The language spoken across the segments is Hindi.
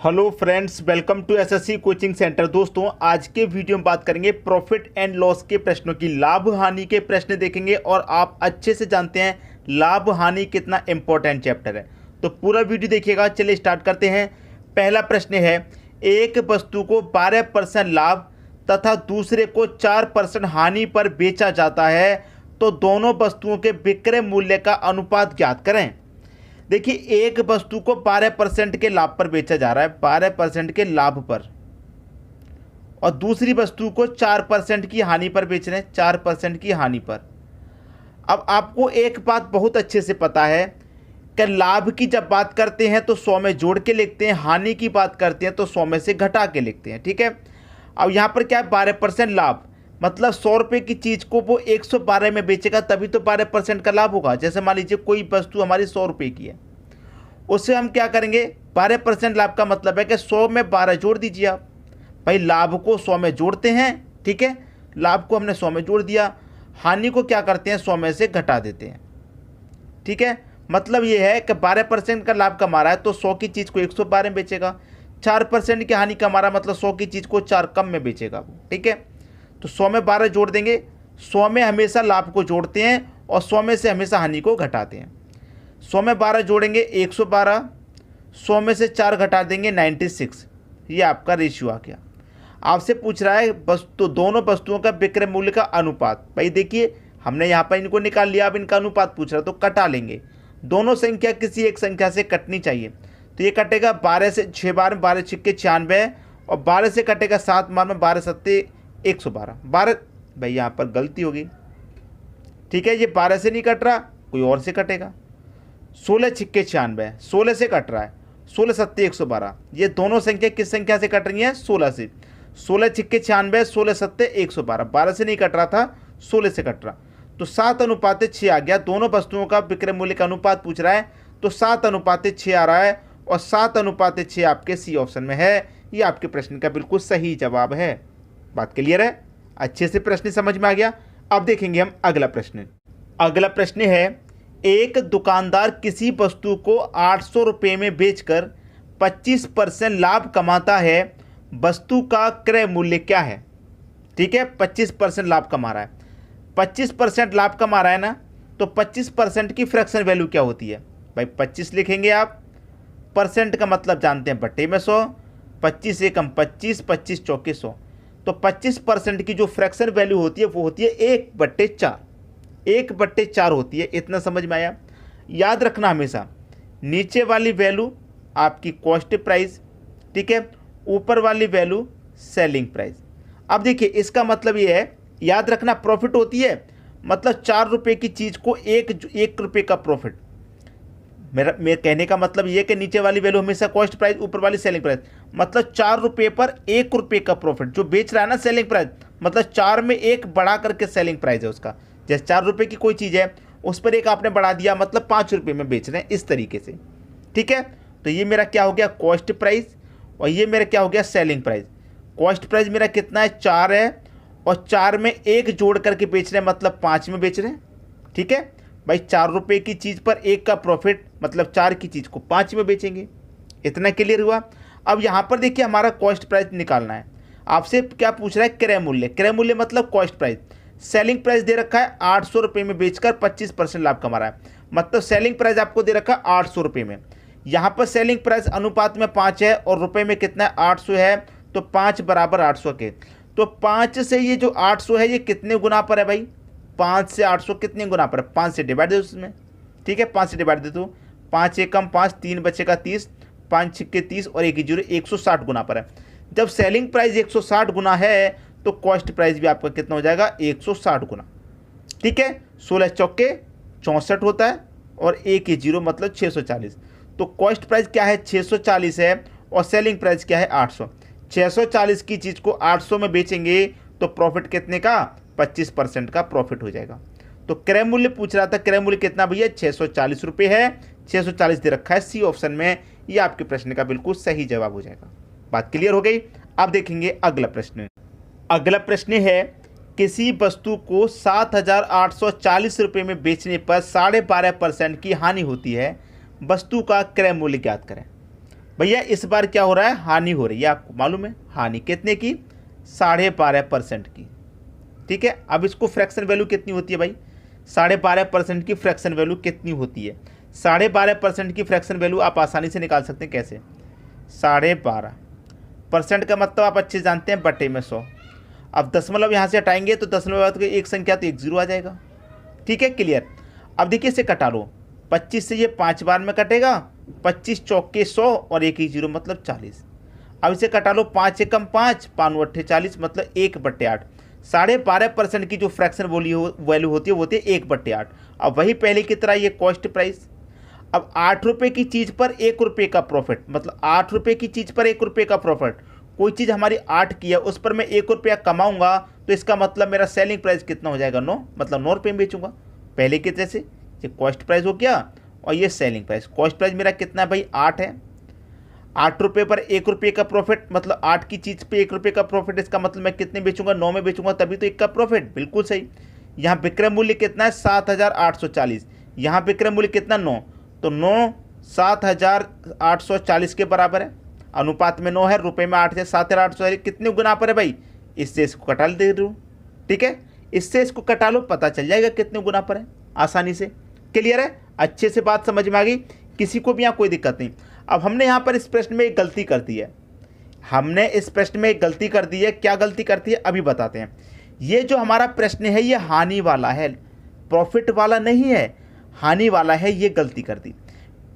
Hello friends, welcome to SSC coaching centre. दोस्तों, आज के वीडियो में बात करेंगे प्रॉफिट एंड लॉस के प्रश्नों की। लाभ हानि के प्रश्न देखेंगे और आप अच्छे से जानते हैं लाभ हानि कितना इंपॉर्टेंट चैप्टर है, तो पूरा वीडियो देखिएगा। चलिए स्टार्ट करते हैं। पहला प्रश्न है, एक वस्तु को 12% लाभ तथा दूसरे को 4% हानि पर बेचा जाता है, तो दोनों वस्तुओं के विक्रय मूल्य का अनुपात ज्ञात करें। देखिए, एक वस्तु को 12% के लाभ पर बेचा जा रहा है, 12% के लाभ पर, और दूसरी वस्तु को 4% की हानि पर बेच रहे हैं, 4% की हानि पर। अब आपको एक बात बहुत अच्छे से पता है कि लाभ की जब बात करते हैं तो 100 में जोड़ के लिखते हैं, हानि की बात करते हैं तो 100 में से घटा के लिखते हैं। ठीक है। अब यहाँ पर क्या है, 12% लाभ, मतलब 100 रुपये की चीज़ को वो 112 में बेचेगा, तभी तो 12% का लाभ होगा। जैसे मान लीजिए कोई वस्तु हमारी 100 रुपये की है, उससे हम क्या करेंगे, 12% लाभ का मतलब है कि 100 में 12 जोड़ दीजिए आप। भाई, लाभ को 100 में जोड़ते हैं, ठीक है, लाभ को हमने 100 में जोड़ दिया, हानि को क्या करते हैं, 100 में से घटा देते हैं। ठीक है, मतलब ये है कि 12% का लाभ कमा रहा है तो 100 की चीज़ को 112 में बेचेगा, 4% की हानि कमा रहा है मतलब 100 की चीज़ को 4 कम में बेचेगा वो। ठीक है, तो 100 में 12 जोड़ देंगे, 100 में हमेशा लाभ को जोड़ते हैं और 100 में से हमेशा हानि को घटाते हैं। 100 में 12 जोड़ेंगे 112, 100 में से 4 घटा देंगे 96। ये आपका रेशियो आ गया। आपसे पूछ रहा है वस्तु, दोनों वस्तुओं का विक्रय मूल्य का अनुपात। भाई देखिए, हमने यहाँ पर इनको निकाल लिया, अब इनका अनुपात पूछ रहा है तो कटा लेंगे। दोनों संख्या किसी एक संख्या से कटनी चाहिए, तो ये कटेगा 12 से 6 बार में 12 छिक्के 96, और 12 से कटेगा 7 बार में 12 सत्ते 112। 12, भाई यहाँ पर गलती होगी। ठीक है, ये 12 से नहीं कट रहा, कोई और से कटेगा। 16 छिक्के 96, 16 से कट रहा है, 16 सत्ते 112। ये दोनों संख्या किस संख्या से कट रही हैं, 16 से। 16 छिक्के 96, 16 सत्ते 112, 12 से नहीं कट रहा था, 16 से कट रहा, तो 7:6 आ गया। दोनों वस्तुओं का विक्रय मूल्य का अनुपात पूछ रहा है, तो 7:6 आ रहा है, और 7:6 आपके सी ऑप्शन में है। ये आपके प्रश्न का बिल्कुल सही जवाब है। बात क्लियर है, अच्छे से प्रश्न समझ में आ गया। अब देखेंगे हम अगला प्रश्न। अगला प्रश्न है, एक दुकानदार किसी वस्तु को 800 रुपये में बेचकर 25% लाभ कमाता है, वस्तु का क्रय मूल्य क्या है। ठीक है, 25% लाभ कमा रहा है, 25% लाभ कमा रहा है ना, तो 25% की फ्रैक्शन वैल्यू क्या होती है। भाई 25 लिखेंगे आप, परसेंट का मतलब जानते हैं बट्टे में 100, 25 एकम 25, 25 चौके 100, तो 25% की जो फ्रैक्शन वैल्यू होती है वो होती है 1/4, 1/4 होती है। इतना समझ में आया। याद रखना हमेशा, नीचे वाली वैल्यू आपकी कॉस्ट प्राइस, ठीक है, ऊपर वाली वैल्यू सेलिंग प्राइस। अब देखिए, इसका मतलब ये है, याद रखना प्रॉफिट होती है, मतलब 4 रुपये की चीज़ को 1 रुपये का प्रॉफिट। मेरे कहने का मतलब ये है कि नीचे वाली वैल्यू हमेशा कॉस्ट प्राइस, ऊपर वाली सेलिंग प्राइस, मतलब 4 रुपये पर 1 रुपये का प्रॉफिट। जो बेच रहा है ना सेलिंग प्राइस, मतलब 4 में 1 बढ़ा करके सेलिंग प्राइस है उसका। जैसे 4 रुपये की कोई चीज़ है, उस पर 1 आपने बढ़ा दिया, मतलब 5 रुपये में बेच रहे हैं, इस तरीके से। ठीक है, तो ये मेरा क्या हो गया, कॉस्ट प्राइस, और ये मेरा क्या हो गया, सेलिंग प्राइस। कॉस्ट प्राइस मेरा कितना है, 4 है, और 4 में 1 जोड़ करके बेच रहे हैं, मतलब 5 में बेच रहे हैं। ठीक है भाई, 4 रुपये की चीज़ पर 1 का प्रॉफिट, मतलब 4 की चीज़ को 5 में बेचेंगे। इतना क्लियर हुआ। अब यहाँ पर देखिए, हमारा कॉस्ट प्राइस निकालना है। आपसे क्या पूछ रहा है, क्रय मूल्य। क्रय मूल्य मतलब कॉस्ट प्राइस। सेलिंग प्राइस दे रखा है 800 रुपये में बेचकर 25% लाभ कमा रहा है, मतलब सेलिंग प्राइस आपको दे रखा है 800 रुपये में। यहाँ पर सेलिंग प्राइस अनुपात में 5 है और रुपये में कितना है, 800 है, तो 5 बराबर 800 के, तो 5 से ये जो 800 है ये कितने गुना पर है भाई, 5 से 800 कितने गुना पर है, 5 से डिवाइड दे दो उसमें। ठीक है, 5 से डिवाइड दे दो, 5 एकम 5, 3 बचेगा 30, 5 छिक्के 30 और 1 जीरो, 160 गुना पर है। जब सेलिंग प्राइस 160 गुना है तो कॉस्ट प्राइस भी आपका कितना हो जाएगा, 160 गुना। ठीक है, 16 चौके 64 होता है, और 1 जीरो मतलब 640। तो कॉस्ट प्राइस क्या है, 640 है, और सेलिंग प्राइस क्या है, 800। 640 की चीज़ को 800 में बेचेंगे तो प्रॉफिट कितने का, 25% का प्रॉफिट हो जाएगा। तो क्रय मूल्य पूछ रहा था, क्रय मूल्य कितना भैया, 640 रुपये है, 640 दे रखा है सी ऑप्शन में। ये आपके प्रश्न का बिल्कुल सही जवाब हो जाएगा। बात क्लियर हो गई। अब देखेंगे अगला प्रश्न। अगला प्रश्न है, किसी वस्तु को 7,840 रुपये में बेचने पर 12.5% की हानि होती है, वस्तु का क्रय मूल्य ज्ञात करें। भैया इस बार क्या हो रहा है, हानि हो रही है, आपको मालूम है हानि कितने की, 12.5% की। ठीक है, अब इसको फ्रैक्शन वैल्यू कितनी होती है भाई, 12.5% की फ्रैक्शन वैल्यू कितनी होती है, 12.5% की फ्रैक्शन वैल्यू आप आसानी से निकाल सकते हैं। कैसे, 12.5% का मतलब आप अच्छे जानते हैं, बटे में 100। अब दशमलव यहाँ से हटाएंगे तो दशमलव बाद एक संख्या तो एक जीरो आ जाएगा। ठीक है, क्लियर। अब देखिए इसे कटा लो, 25 से ये 5 बार में कटेगा, 25 चौके 100 और एक ही जीरो मतलब 40। अब इसे कटा लो, 5 एकम 5, 5 अट्ठे 40 मतलब 1/8। 12.5% की जो फ्रैक्शन वैल्यू होती है वो होती है 1/8। अब वही पहले की तरह ये कॉस्ट प्राइस। अब 8 रुपये की चीज़ पर 1 रुपये का प्रॉफिट, मतलब 8 रुपये की चीज़ पर 1 रुपये का प्रॉफिट। कोई चीज़ हमारी 8 की है, उस पर मैं 1 रुपया कमाऊंगा, तो इसका मतलब मेरा सेलिंग प्राइस कितना हो जाएगा, 9, मतलब 9 रुपये में बेचूंगा पहले की तरह से। ये कॉस्ट प्राइस हो गया और ये सेलिंग प्राइस। कॉस्ट प्राइस मेरा कितना है भाई, 8 है। 8 रुपये पर 1 रुपये का प्रॉफिट, मतलब 8 की चीज़ पे 1 रुपये का प्रॉफिट, इसका मतलब मैं कितने बेचूंगा, 9 में बेचूंगा, तभी तो 1 का प्रॉफिट। बिल्कुल सही। यहाँ विक्रय मूल्य कितना है, 7,840। यहाँ विक्रय मूल्य कितना, 9, तो 9 7,840 के बराबर है। अनुपात में 9 है, रुपये में 8 है, 7,840 कितने गुना पर है भाई, इससे इसको कटा दे रहा हूँ। ठीक है, इससे इसको कटा लो, पता चल जाएगा कितने गुना पर है आसानी से। क्लियर है, अच्छे से बात समझ में आ गई, किसी को भी यहाँ कोई दिक्कत नहीं। अब हमने यहाँ पर इस प्रश्न में एक गलती कर दी है, हमने इस प्रश्न में एक गलती कर दी है। क्या गलती करती है अभी बताते हैं। ये जो हमारा प्रश्न है ये हानि वाला है, प्रॉफिट वाला नहीं है, हानि वाला है, ये गलती कर दी।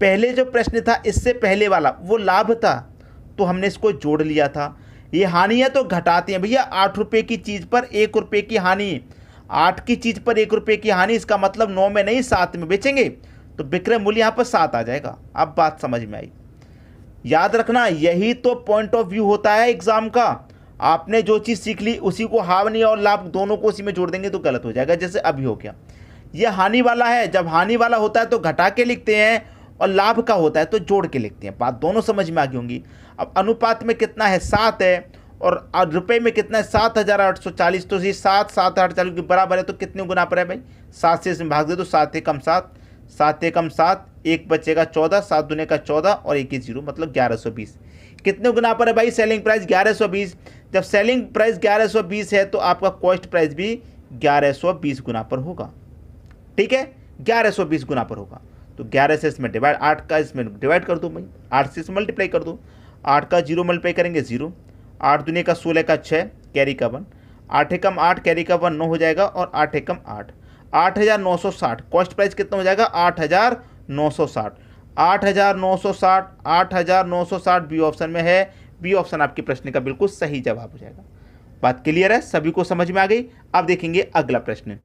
पहले जो प्रश्न था इससे पहले वाला वो लाभ था, तो हमने इसको जोड़ लिया था। ये हानि है तो घटाते हैं भैया, 8 रुपये की चीज़ पर 1 रुपये की हानि, 8 की चीज़ पर 1 रुपये की हानि, इसका मतलब 9 में नहीं 7 में बेचेंगे, तो विक्रय मूल्य यहाँ पर 7 आ जाएगा। अब बात समझ में आई। याद रखना यही तो पॉइंट ऑफ व्यू होता है एग्जाम का। आपने जो चीज़ सीख ली उसी को हानि और लाभ दोनों को उसी में जोड़ देंगे तो गलत हो जाएगा, जैसे अभी हो गया। ये हानि वाला है, जब हानि वाला होता है तो घटा के लिखते हैं, और लाभ का होता है तो जोड़ के लिखते हैं। बात दोनों समझ में आ गई होंगी। अब अनुपात में कितना है, 7 है, और रुपए में कितना है, 7,840, तो ये 7,840 के बराबर है, तो कितने गुना पर है भाई, 7 से इसमें भाग दे दो, 7 एकम 7, 7 एकम 7, एक बचेगा 14, 7 दूने का 14 और एक ही जीरो मतलब 1120। कितने गुना पर है भाई, सेलिंग प्राइस 1120। जब सेलिंग प्राइस 1120 है तो आपका कॉस्ट प्राइस भी 1120 गुना पर होगा। ठीक है, 1120 गुना पर होगा। तो 11 से इसमें डिवाइड, 8 का इसमें डिवाइड कर दो भाई, 8 से मल्टीप्लाई कर दो, 8 का 0 मल्टीप्लाई करेंगे 0, 8 दूने का 16 का 6, कैरी का 1, 8 एकम 8 कैरी का 1 9 हो जाएगा, और 8 एकम 8, 8,960। कॉस्ट प्राइस कितना हो जाएगा, 8,960, 8,960, 8,960 बी ऑप्शन में है। बी ऑप्शन आपके प्रश्न का बिल्कुल सही जवाब हो जाएगा। बात क्लियर है, सभी को समझ में आ गई। अब देखेंगे अगला प्रश्न।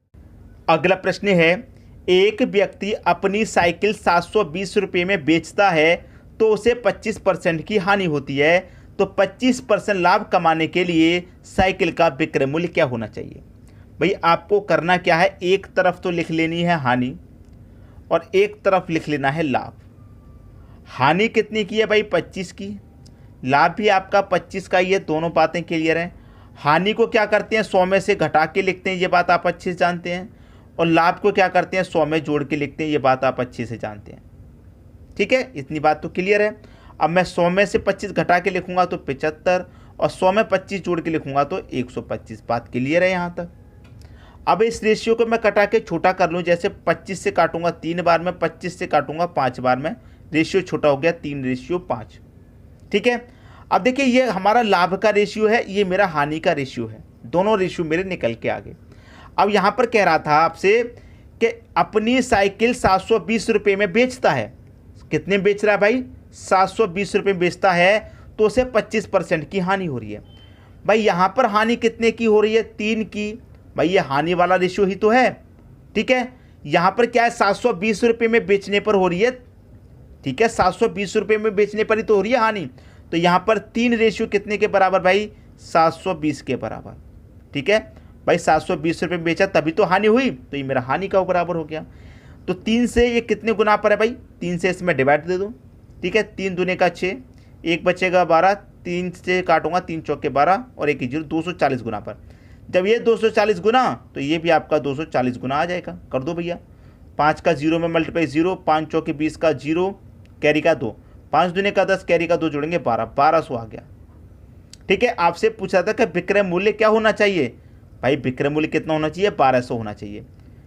अगला प्रश्न है, एक व्यक्ति अपनी साइकिल 720 रुपये में बेचता है तो उसे 25% की हानि होती है, तो 25% लाभ कमाने के लिए साइकिल का विक्रय मूल्य क्या होना चाहिए। भाई आपको करना क्या है, एक तरफ तो लिख लेनी है हानि और एक तरफ लिख लेना है लाभ। हानि कितनी की है भाई, 25 की, लाभ भी आपका 25 का ही है, दोनों बातें क्लियर हैं। हानि को क्या करते हैं, 100 में से घटा के लिखते हैं, ये बात आप अच्छे से जानते हैं, और लाभ को क्या करते हैं, 100 में जोड़ के लिखते हैं, ये बात आप अच्छे से जानते हैं। ठीक है, इतनी बात तो क्लियर है। अब मैं 100 में से 25 घटा के लिखूंगा तो 75, और 100 में 25 जोड़ के लिखूंगा तो 125। बात क्लियर है यहाँ तक। अब इस रेशियो को मैं कटा के छोटा कर लूँ, जैसे 25 से काटूंगा 3 बार में, 25 से काटूंगा 5 बार में, रेशियो छोटा हो गया 3:5। ठीक है, अब देखिए ये हमारा लाभ का रेशियो है, ये मेरा हानि का रेशियो है, दोनों रेशियो मेरे निकल के आ गए। अब यहाँ पर कह रहा था आपसे कि अपनी साइकिल 720 रुपये में बेचता है। कितने बेच रहा है भाई, 720 रुपये में बेचता है, तो उसे 25% की हानि हो रही है। भाई यहाँ पर हानि कितने की हो रही है, 3 की। भाई ये हानि वाला रेशियो ही तो है। ठीक है, यहाँ पर क्या है, 720 रुपये में बेचने पर हो रही है। ठीक है, 720 रुपये में बेचने पर ही तो हो रही है हानि। तो यहाँ पर 3 रेशियो कितने के बराबर भाई, 720 के बराबर। ठीक है भाई, 720 रुपये में बेचा तभी तो हानि हुई, तो ये मेरा हानि का बराबर हो गया। तो 3 से ये कितने गुना पर है भाई, 3 से इसमें डिवाइड दे दो। ठीक है, 3 दूने का 6, एक बचेगा 12, 3 से काटूंगा 3 चौके 12 और एक ही जीरो, 240 गुना पर। जब ये 240 गुना तो ये भी आपका 240 गुना आ जाएगा। कर दो भैया, 5 का 0 में मल्टीप्लाई 0, 5 चौके 20 का 0, कैरी का 2, 5 दूने का 10, कैरी का 2 जोड़ेंगे 12, 1200 आ गया। ठीक है, आपसे पूछा था कि विक्रय मूल्य क्या होना चाहिए। भाई विक्रय मूल्य कितना होना चाहिए, 1200 होना चाहिए।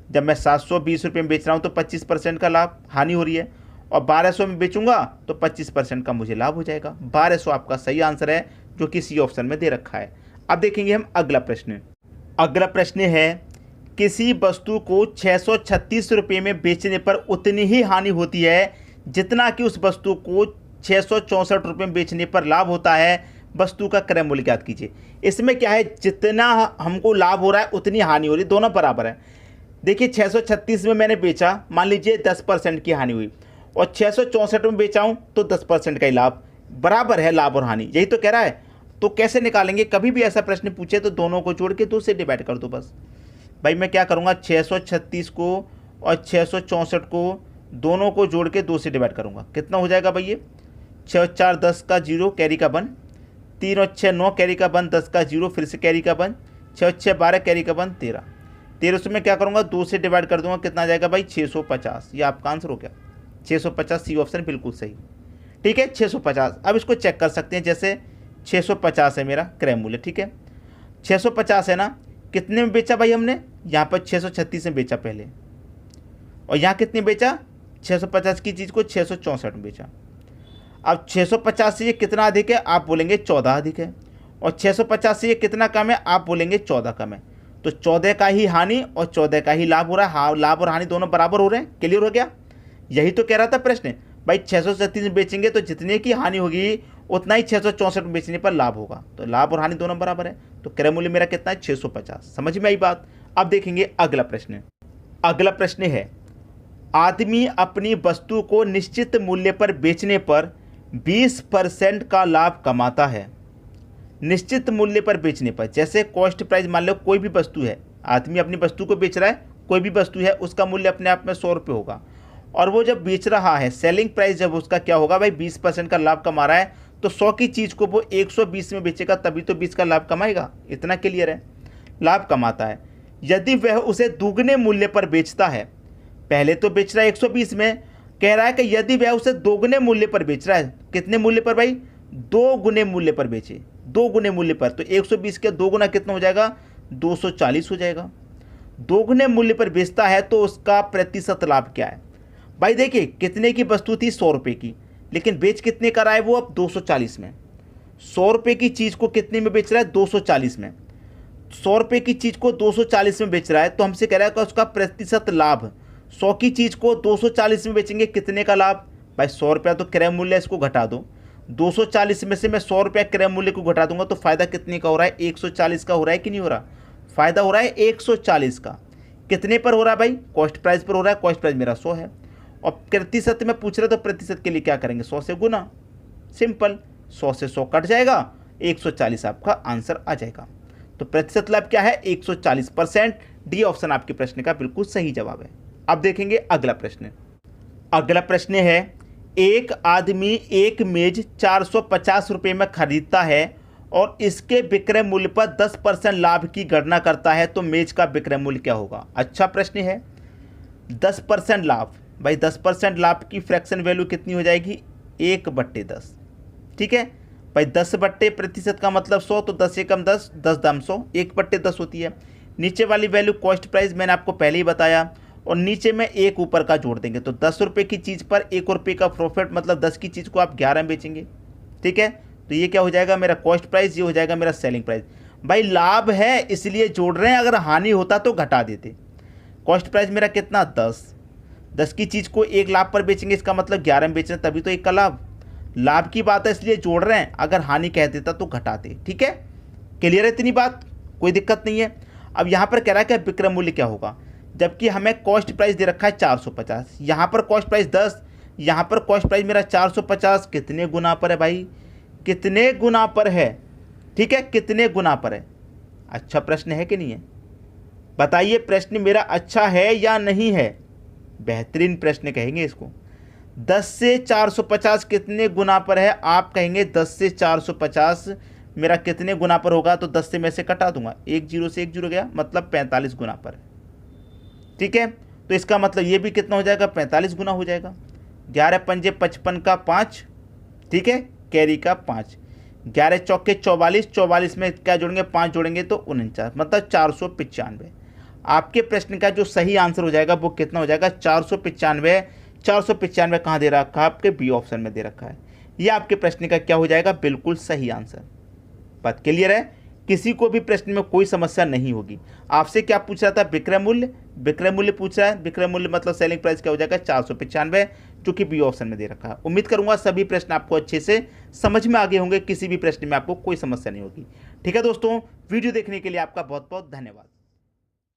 जब मैं 720 रुपये में बेच रहा हूँ तो 25% का लाभ हानि हो रही है, और 1200 में बेचूंगा तो 25% का मुझे लाभ हो जाएगा। 1200 आपका सही आंसर है, जो कि सी ऑप्शन में दे रखा है। अब देखेंगे हम अगला प्रश्न। अगला प्रश्न है, किसी वस्तु को 636 रुपये में बेचने पर उतनी ही हानि होती है जितना कि उस वस्तु को 664 रुपये में बेचने पर लाभ होता है। वस्तु का क्रय मूल्य ज्ञात कीजिए। इसमें क्या है, जितना हमको लाभ हो रहा है उतनी हानि हो रही है, दोनों बराबर है। देखिए 636 में मैंने बेचा, मान लीजिए 10% की हानि हुई, और 664 में बेचा हूँ तो 10% का ही लाभ, बराबर है लाभ और हानि, यही तो कह रहा है। तो कैसे निकालेंगे, कभी भी ऐसा प्रश्न पूछे तो दोनों को जोड़ के 2 से डिवाइड कर दो बस। भाई मैं क्या करूँगा, 636 को और 664 को दोनों को जोड़ के 2 से डिवाइड करूँगा। कितना हो जाएगा भाई, ये 6 और 4 10 का 0, कैरी का 1, 3 और 6 9, कैरी का 1, 10 का 0, फिर से कैरी का 1, 6 और 6 12, कैरी का 1 13। 1300 में क्या करूँगा, 2 से डिवाइड कर दूंगा। कितना आ जाएगा भाई, 650। ये आपका आंसर हो गया 650, सी ऑप्शन बिल्कुल सही। ठीक है 650। अब इसको चेक कर सकते हैं, जैसे 650 है मेरा क्रय मूल्य। ठीक है 650 है ना, कितने में बेचा भाई हमने, यहाँ पर 636 में बेचा पहले, और यहाँ कितने बेचा, 650 की चीज़ को 664 में बेचा। अब 650 से ये कितना अधिक है, आप बोलेंगे 14 अधिक है, और 650 से ये कितना कम है, आप बोलेंगे 14 कम है। तो 14 का ही हानि और 14 का ही लाभ हो रहा है। हाँ, लाभ और हानि दोनों बराबर हो रहे हैं। क्लियर हो गया, यही तो कह रहा था प्रश्न। भाई 636 में बेचेंगे तो जितने की हानि होगी उतना ही 664 में बेचने पर लाभ होगा, तो लाभ और हानि दोनों बराबर है। तो क्रय मूल्य मेरा कितना है, 650। समझ में आई बात। अब देखेंगे अगला प्रश्न। अगला प्रश्न है, आदमी अपनी वस्तु को निश्चित मूल्य पर बेचने पर 20% का लाभ कमाता है। निश्चित मूल्य पर बेचने पर, जैसे कॉस्ट प्राइस, मान लो कोई भी वस्तु है, आदमी अपनी वस्तु को बेच रहा है, कोई भी वस्तु है, उसका मूल्य अपने आप में 100 रुपये होगा, और वो जब बेच रहा है, सेलिंग प्राइस जब उसका क्या होगा भाई, 20% का लाभ कमा रहा है, तो 100 की चीज़ को वो 120 में बेचेगा, तभी तो 20 का लाभ कमाएगा। इतना क्लियर है, लाभ कमाता है। यदि वह उसे दुगने मूल्य पर बेचता है, पहले तो बेच रहा है 120 में, कह रहा है कि यदि वह उसे दोगुने मूल्य पर बेच रहा है, कितने मूल्य पर भाई, 2 गुने मूल्य पर बेचे, 2 गुने मूल्य पर, तो 120 के 2 गुना कितना हो जाएगा, 240 हो जाएगा। 2 गुने मूल्य पर बेचता है तो उसका प्रतिशत लाभ क्या है भाई। देखिए कितने की वस्तु थी, 100 रुपये की, लेकिन बेच कितने का रहा है वो, अब 240 में। 100 रुपये की चीज़ को कितने में बेच रहा है, 240 में। 100 रुपये की चीज़ को 240 में बेच रहा है, तो हमसे कह रहा है कि उसका प्रतिशत लाभ, 100 की चीज़ को 240 में बेचेंगे, कितने का लाभ भाई, 100 रुपया तो क्रय मूल्य, इसको घटा दो, 240 में से मैं 100 रुपया क्रय मूल्य को घटा दूंगा, तो फायदा कितने का हो रहा है, 140 का हो रहा है कि नहीं हो रहा, फायदा हो रहा है 140 का। कितने पर हो रहा है भाई, कॉस्ट प्राइस पर हो रहा है, कॉस्ट प्राइस मेरा 100 है, और प्रतिशत में पूछ रहे तो प्रतिशत के लिए क्या करेंगे, 100 से गुना, सिंपल, 100 से 100 कट जाएगा, 140 आपका आंसर आ जाएगा। तो प्रतिशत लाभ क्या है, 140%। डी ऑप्शन आपके प्रश्न का बिल्कुल सही जवाब है। अब देखेंगे अगला प्रश्न। अगला प्रश्न है, एक आदमी एक मेज 450 रुपये में खरीदता है और इसके विक्रय मूल्य पर 10% लाभ की गणना करता है, तो मेज का विक्रय मूल्य क्या होगा। अच्छा प्रश्न है। 10% लाभ, भाई 10% लाभ की फ्रैक्शन वैल्यू कितनी हो जाएगी, 1/10। ठीक है भाई, 10/प्रतिशत का मतलब 100, तो 10 एकम 10, 10 दाम 100, 1/10 होती है। नीचे वाली वैल्यू कॉस्ट प्राइस मैंने आपको पहले ही बताया, और नीचे में एक ऊपर का जोड़ देंगे, तो 10 रुपये की चीज़ पर 1 रुपये का प्रॉफिट, मतलब 10 की चीज़ को आप 11 में बेचेंगे। ठीक है, तो ये क्या हो जाएगा मेरा कॉस्ट प्राइस, ये हो जाएगा मेरा सेलिंग प्राइस। भाई लाभ है इसलिए जोड़ रहे हैं, अगर हानि होता तो घटा देते। कॉस्ट प्राइस मेरा कितना, 10 की चीज़ को 1 लाभ पर बेचेंगे, इसका मतलब 11 में बेच रहे हैं, तभी तो 1 का लाभ। लाभ की बात है इसलिए जोड़ रहे हैं, अगर हानि कह देता तो घटाते। ठीक है, क्लियर है इतनी बात, कोई दिक्कत नहीं है। अब यहाँ पर कह रहा है कि विक्रय मूल्य क्या होगा, जबकि हमें कॉस्ट प्राइस दे रखा है 450, यहाँ पर कॉस्ट प्राइस 10, यहाँ पर कॉस्ट प्राइस मेरा 450, कितने गुना पर है भाई, कितने गुना पर है। ठीक है, कितने गुना पर है। अच्छा प्रश्न है कि नहीं है, बताइए प्रश्न मेरा अच्छा है या नहीं है, बेहतरीन प्रश्न कहेंगे इसको। 10 से 450 कितने गुना पर है, आप कहेंगे 10 से 450 मेरा कितने गुना पर होगा, तो 10 से मैं से कटा दूंगा, 1 0 से 1 0 गया, मतलब 45 गुना पर है। ठीक है, तो इसका मतलब ये भी कितना हो जाएगा, 45 गुना हो जाएगा। 11 पंजे 55 का 5, ठीक है, कैरी का 5, 11 चौके 44, 44 में क्या जोड़ेंगे, 5 जोड़ेंगे तो 49, मतलब 495। आपके प्रश्न का जो सही आंसर हो जाएगा वो कितना हो जाएगा, 495। 495 कहाँ दे रखा है, आपके बी ऑप्शन में दे रखा है। ये आपके प्रश्न का क्या हो जाएगा, बिल्कुल सही आंसर। बात क्लियर है, किसी को भी प्रश्न में कोई समस्या नहीं होगी। आपसे क्या पूछ रहा था, विक्रय मूल्य, विक्रय मूल्य पूछ रहा है। विक्रय मूल्य मतलब सेलिंग प्राइस क्या हो जाएगा, 495, जो कि बी ऑप्शन में दे रखा है। उम्मीद करूंगा सभी प्रश्न आपको अच्छे से समझ में आ गए होंगे, किसी भी प्रश्न में आपको कोई समस्या नहीं होगी। ठीक है दोस्तों, वीडियो देखने के लिए आपका बहुत बहुत धन्यवाद।